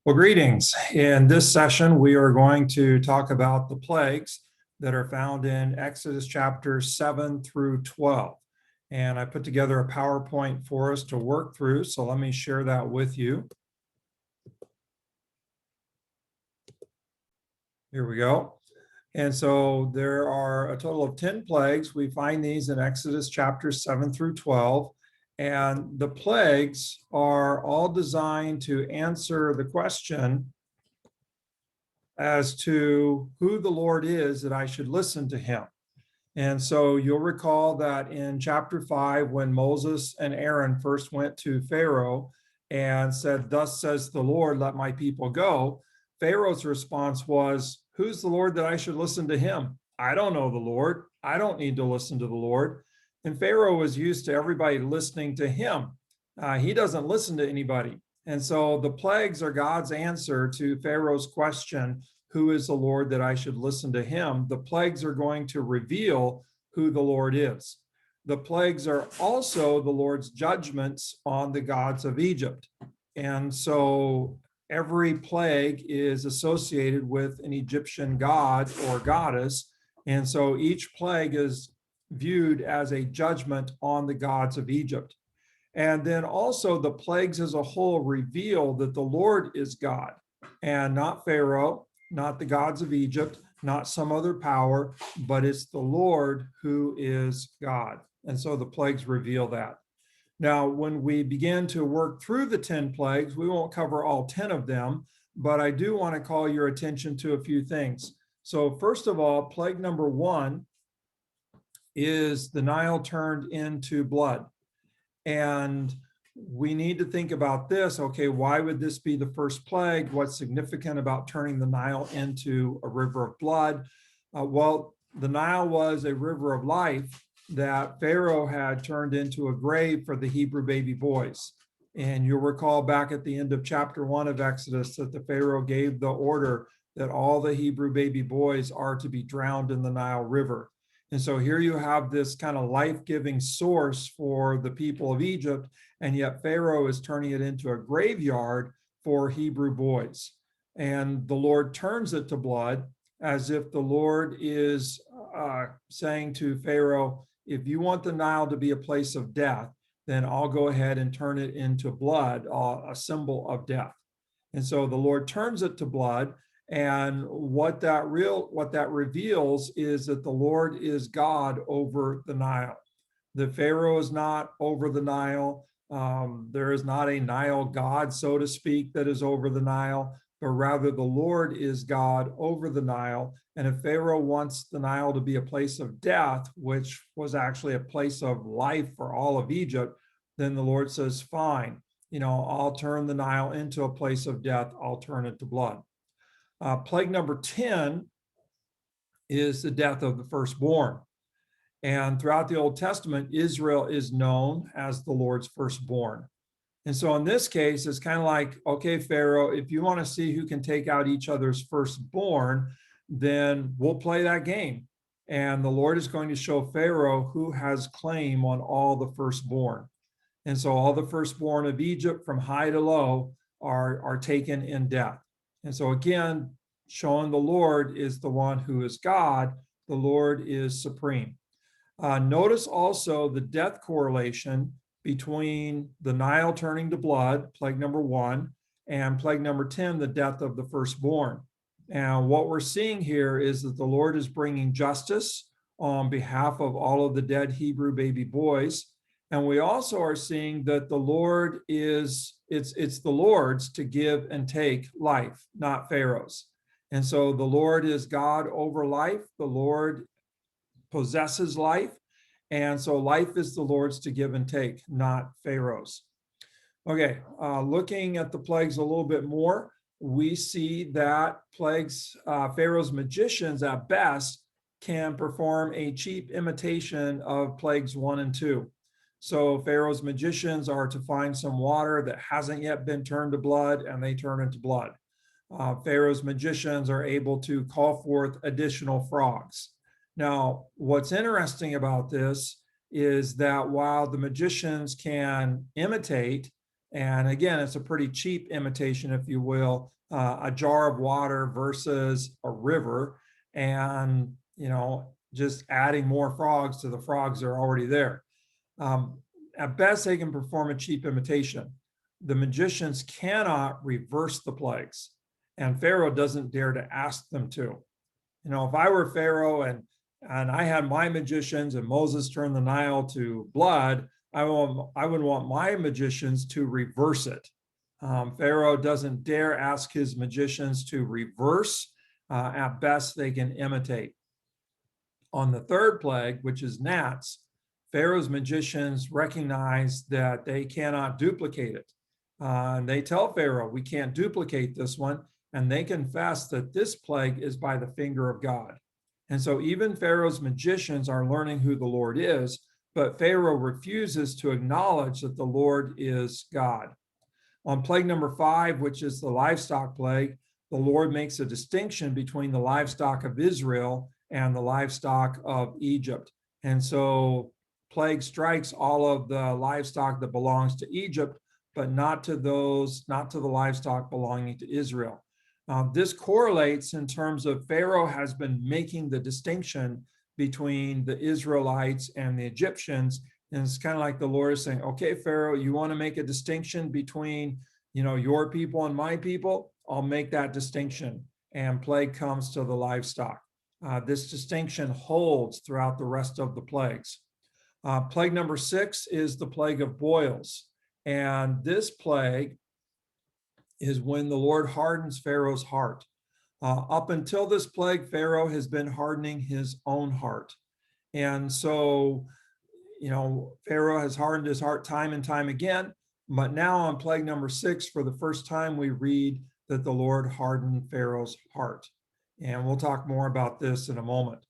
Well, greetings. In this session, we are going to talk about the plagues that are found in Exodus chapters 7 through 12. And I put together a PowerPoint for us to work through, so let me share that with you. Here we go. And so there are a total of 10 plagues. We find these in Exodus chapters 7 through 12. And the plagues are all designed to answer the question as to who the Lord is that I should listen to him. And so you'll recall that in chapter 5, when Moses and Aaron first went to Pharaoh and said, "Thus says the Lord, let my people go," Pharaoh's response was, "Who's the Lord that I should listen to him? I don't know the Lord. I don't need to listen to the Lord." And Pharaoh was used to everybody listening to him. He doesn't listen to anybody. And so the plagues are God's answer to Pharaoh's question, who is the Lord that I should listen to him? The plagues are going to reveal who the Lord is. The plagues are also the Lord's judgments on the gods of Egypt. And so every plague is associated with an Egyptian god or goddess. And so each plague is viewed as a judgment on the gods of Egypt. And then also the plagues as a whole reveal that the Lord is God and not Pharaoh, not the gods of Egypt, not some other power, but it's the Lord who is God. And so the plagues reveal that. Now, when we begin to work through the 10 plagues, we won't cover all 10 of them, but I do want to call your attention to a few things. So first of all, plague number 1 is the Nile turned into blood. And we need to think about this. Okay, why would this be the first plague? What's significant about turning the Nile into a river of blood? Well, the Nile was a river of life that Pharaoh had turned into a grave for the Hebrew baby boys. And you'll recall back at the end of chapter 1 of Exodus that the Pharaoh gave the order that all the Hebrew baby boys are to be drowned in the Nile River. And so here you have this kind of life-giving source for the people of Egypt, and yet Pharaoh is turning it into a graveyard for Hebrew boys. And the Lord turns it to blood as if the Lord is saying to Pharaoh, if you want the Nile to be a place of death, then I'll go ahead and turn it into blood, a symbol of death. And so the Lord turns it to blood. And what that reveals is that the Lord is God over the Nile. The Pharaoh is not over the Nile. There is not a Nile god, so to speak, that is over the Nile, but rather the Lord is God over the Nile. And if Pharaoh wants the Nile to be a place of death, which was actually a place of life for all of Egypt, then the Lord says, fine, I'll turn the Nile into a place of death. I'll turn it to blood. Plague number 10 is the death of the firstborn. And throughout the Old Testament, Israel is known as the Lord's firstborn. And so in this case, it's kind of like, okay, Pharaoh, if you want to see who can take out each other's firstborn, then we'll play that game. And the Lord is going to show Pharaoh who has claim on all the firstborn. And so all the firstborn of Egypt from high to low are taken in death. And so again, showing the Lord is the one who is God, the Lord is supreme. Notice also the death correlation between the Nile turning to blood, plague number 1, and plague number 10, the death of the firstborn. And what we're seeing here is that the Lord is bringing justice on behalf of all of the dead Hebrew baby boys. And we also are seeing that the Lord it's the Lord's to give and take life, not Pharaoh's. And so the Lord is God over life. The Lord possesses life. And so life is the Lord's to give and take, not Pharaoh's. Okay, looking at the plagues a little bit more, we see that plagues, Pharaoh's magicians at best can perform a cheap imitation of plagues 1 and 2. So Pharaoh's magicians are to find some water that hasn't yet been turned to blood, and they turn into blood. Pharaoh's magicians are able to call forth additional frogs. Now, what's interesting about this is that while the magicians can imitate, And again, it's a pretty cheap imitation, if you will, a jar of water versus a river, and just adding more frogs to the frogs that are already there. Um, at best, they can perform a cheap imitation. The magicians cannot reverse the plagues, and Pharaoh doesn't dare to ask them to. If I were Pharaoh and I had my magicians and Moses turned the Nile to blood, I would want my magicians to reverse it. Pharaoh doesn't dare ask his magicians to reverse. At best, they can imitate. On the third plague, which is gnats, Pharaoh's magicians recognize that they cannot duplicate it. And they tell Pharaoh, we can't duplicate this one. And they confess that this plague is by the finger of God. And so even Pharaoh's magicians are learning who the Lord is, but Pharaoh refuses to acknowledge that the Lord is God. On plague number 5, which is the livestock plague, the Lord makes a distinction between the livestock of Israel and the livestock of Egypt. And so plague strikes all of the livestock that belongs to Egypt, but not to the livestock belonging to Israel. This correlates in terms of Pharaoh has been making the distinction between the Israelites and the Egyptians. And it's kind of like the Lord is saying, okay, Pharaoh, you want to make a distinction between, your people and my people? I'll make that distinction. And plague comes to the livestock. This distinction holds throughout the rest of the plagues. Plague number 6 is the plague of boils. And this plague is when the Lord hardens Pharaoh's heart. Up until this plague, Pharaoh has been hardening his own heart. And so, Pharaoh has hardened his heart time and time again. But now on plague number 6, for the first time, we read that the Lord hardened Pharaoh's heart. And we'll talk more about this in a moment.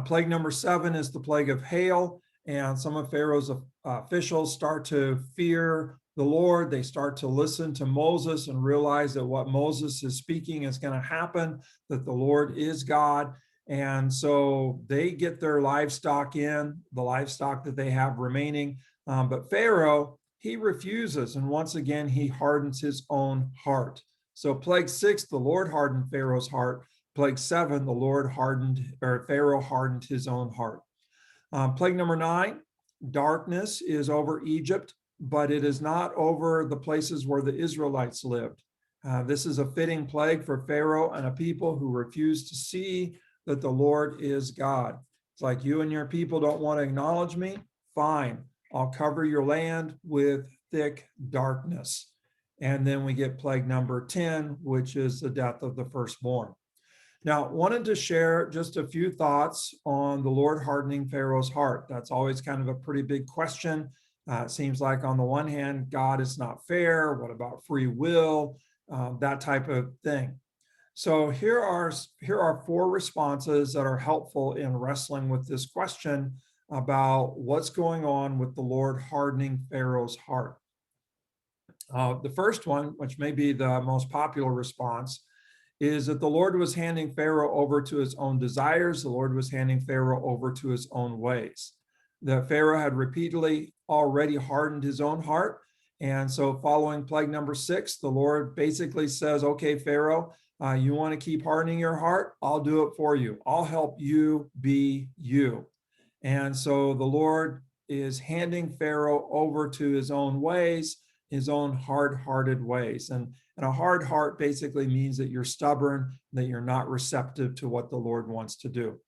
Plague number 7 is the plague of hail. And some of Pharaoh's officials start to fear the Lord. They start to listen to Moses and realize that what Moses is speaking is going to happen, that the Lord is God. And so they get their livestock in, the livestock that they have remaining. But Pharaoh, he refuses. And once again, he hardens his own heart. So plague 6, the Lord hardened Pharaoh's heart. Plague 7, Pharaoh hardened his own heart. Plague number 9, darkness is over Egypt, but it is not over the places where the Israelites lived. This is a fitting plague for Pharaoh and a people who refuse to see that the Lord is God. It's like, you and your people don't want to acknowledge me? Fine, I'll cover your land with thick darkness. And then we get plague number 10, which is the death of the firstborn. Now, wanted to share just a few thoughts on the Lord hardening Pharaoh's heart. That's always kind of a pretty big question. It seems like on the one hand, God is not fair. What about free will? That type of thing. So here are 4 responses that are helpful in wrestling with this question about what's going on with the Lord hardening Pharaoh's heart. The first one, which may be the most popular response, is that the Lord was handing Pharaoh over to his own desires. The Lord was handing Pharaoh over to his own ways. That Pharaoh had repeatedly already hardened his own heart. And so following plague number 6, the Lord basically says, okay, Pharaoh, you want to keep hardening your heart? I'll do it for you. I'll help you be you. And so the Lord is handing Pharaoh over to his own ways, his own hard-hearted ways. And a hard heart basically means that you're stubborn, that you're not receptive to what the Lord wants to do.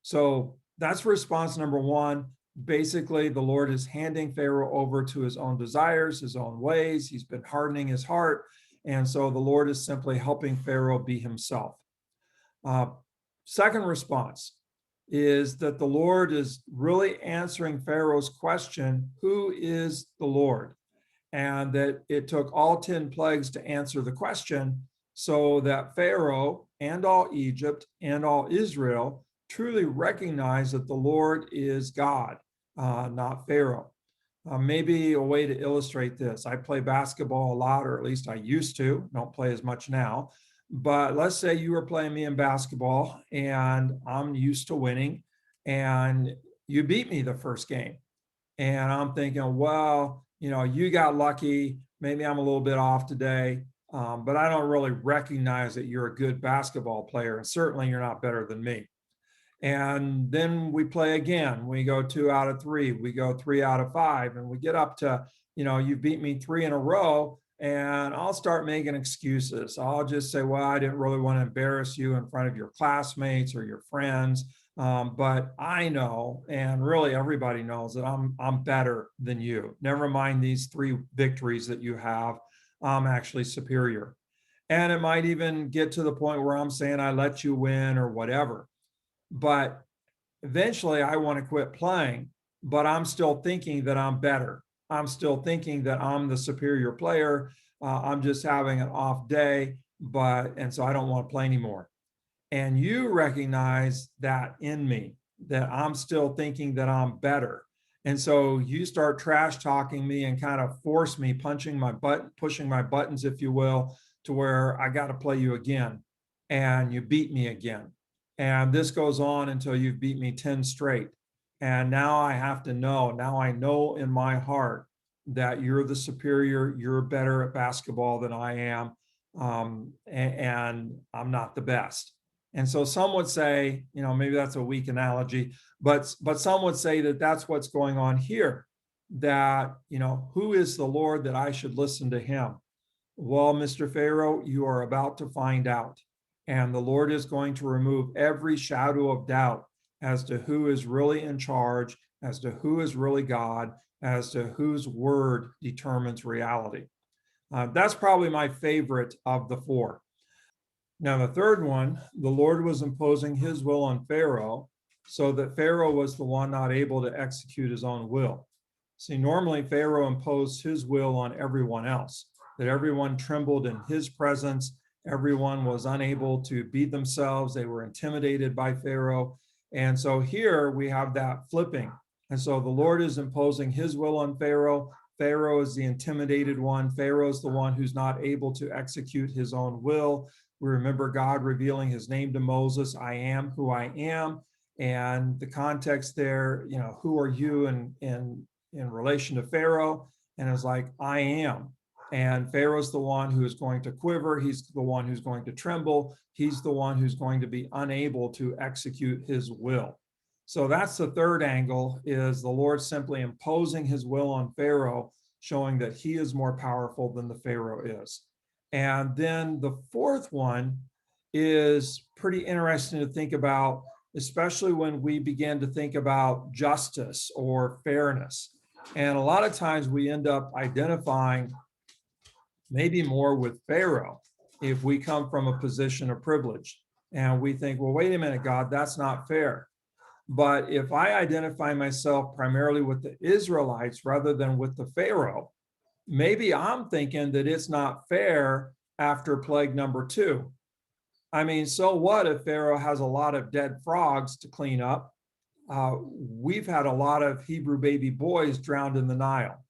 So that's response number 1. Basically, the Lord is handing Pharaoh over to his own desires, his own ways. He's been hardening his heart. And so the Lord is simply helping Pharaoh be himself. Second response is that the Lord is really answering Pharaoh's question, who is the Lord? And that it took all 10 plagues to answer the question, so that Pharaoh and all Egypt and all Israel truly recognize that the Lord is God, not Pharaoh. Maybe a way to illustrate this, I play basketball a lot, or at least I used to, don't play as much now. But let's say you were playing me in basketball and I'm used to winning and you beat me the first game. And I'm thinking, well, you got lucky. Maybe I'm a little bit off today, but I don't really recognize that you're a good basketball player. And certainly you're not better than me. And then we play again. We go 2 out of 3, we go 3 out of 5, and we get up to, you beat me 3 in a row. And I'll start making excuses. I'll just say, well, I didn't really want to embarrass you in front of your classmates or your friends. But I know, and really everybody knows, that I'm better than you. Never mind these 3 victories that you have. I'm actually superior. And it might even get to the point where I'm saying I let you win or whatever. But eventually I want to quit playing, but I'm still thinking that I'm better. I'm still thinking that I'm the superior player. I'm just having an off day, and so I don't want to play anymore. And you recognize that in me, that I'm still thinking that I'm better. And so you start trash talking me and kind of force me, pushing my buttons, if you will, to where I got to play you again. And you beat me again. And this goes on until you've beat me 10 straight. And now I have to know, now I know in my heart that you're the superior, you're better at basketball than I am, and I'm not the best. And so some would say, maybe that's a weak analogy, but some would say that that's what's going on here, that, who is the Lord that I should listen to him? Well, Mr. Pharaoh, you are about to find out. And the Lord is going to remove every shadow of doubt as to who is really in charge, as to who is really God, as to whose word determines reality. That's probably my favorite of the 4. Now, the third one, the Lord was imposing his will on Pharaoh so that Pharaoh was the one not able to execute his own will. See, normally Pharaoh imposed his will on everyone else, that everyone trembled in his presence. Everyone was unable to beat themselves. They were intimidated by Pharaoh. And so here we have that flipping. And so the Lord is imposing his will on Pharaoh. Pharaoh is the intimidated one. Pharaoh is the one who's not able to execute his own will. We remember God revealing his name to Moses, I am who I am. And the context there, who are you in relation to Pharaoh? And it's like, I am. And Pharaoh's the one who is going to quiver. He's the one who's going to tremble. He's the one who's going to be unable to execute his will. So that's the third angle, is the Lord simply imposing his will on Pharaoh, showing that he is more powerful than the Pharaoh is. And then the fourth one is pretty interesting to think about, especially when we begin to think about justice or fairness. And a lot of times we end up identifying maybe more with Pharaoh if we come from a position of privilege. And we think, well, wait a minute, God, that's not fair. But if I identify myself primarily with the Israelites rather than with the Pharaoh, maybe I'm thinking that it's not fair after plague number 2. I mean, so what if Pharaoh has a lot of dead frogs to clean up? We've had a lot of Hebrew baby boys drowned in the Nile.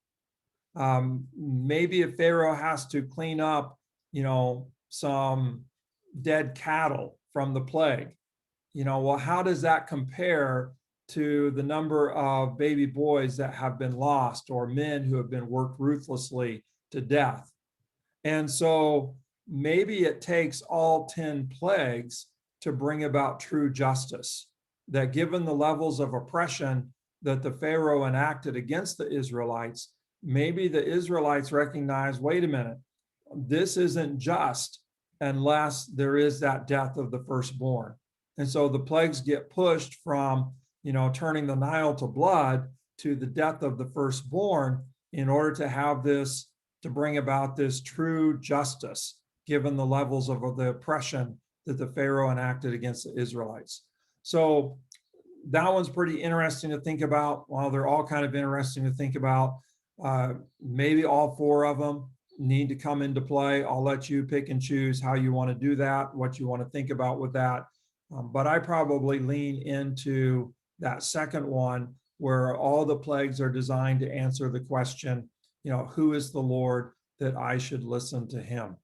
Maybe if Pharaoh has to clean up, some dead cattle from the plague, well, how does that compare to the number of baby boys that have been lost, or men who have been worked ruthlessly to death? And so maybe it takes all 10 plagues to bring about true justice, that given the levels of oppression that the Pharaoh enacted against the Israelites, maybe the Israelites recognize, wait a minute, this isn't just unless there is that death of the firstborn. And so the plagues get pushed from, turning the Nile to blood to the death of the firstborn, in order to have this, to bring about this true justice, given the levels of the oppression that the Pharaoh enacted against the Israelites. So that one's pretty interesting to think about. Well, they're all kind of interesting to think about. Maybe all 4 of them need to come into play. I'll let you pick and choose how you want to do that, what you want to think about with that. But I probably lean into that second one, where all the plagues are designed to answer the question, who is the Lord that I should listen to him?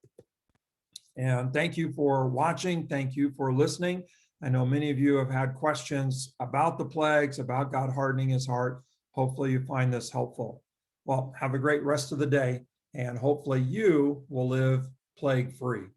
And thank you for watching. Thank you for listening. I know many of you have had questions about the plagues, about God hardening his heart. Hopefully you find this helpful. Well, have a great rest of the day, and hopefully you will live plague-free.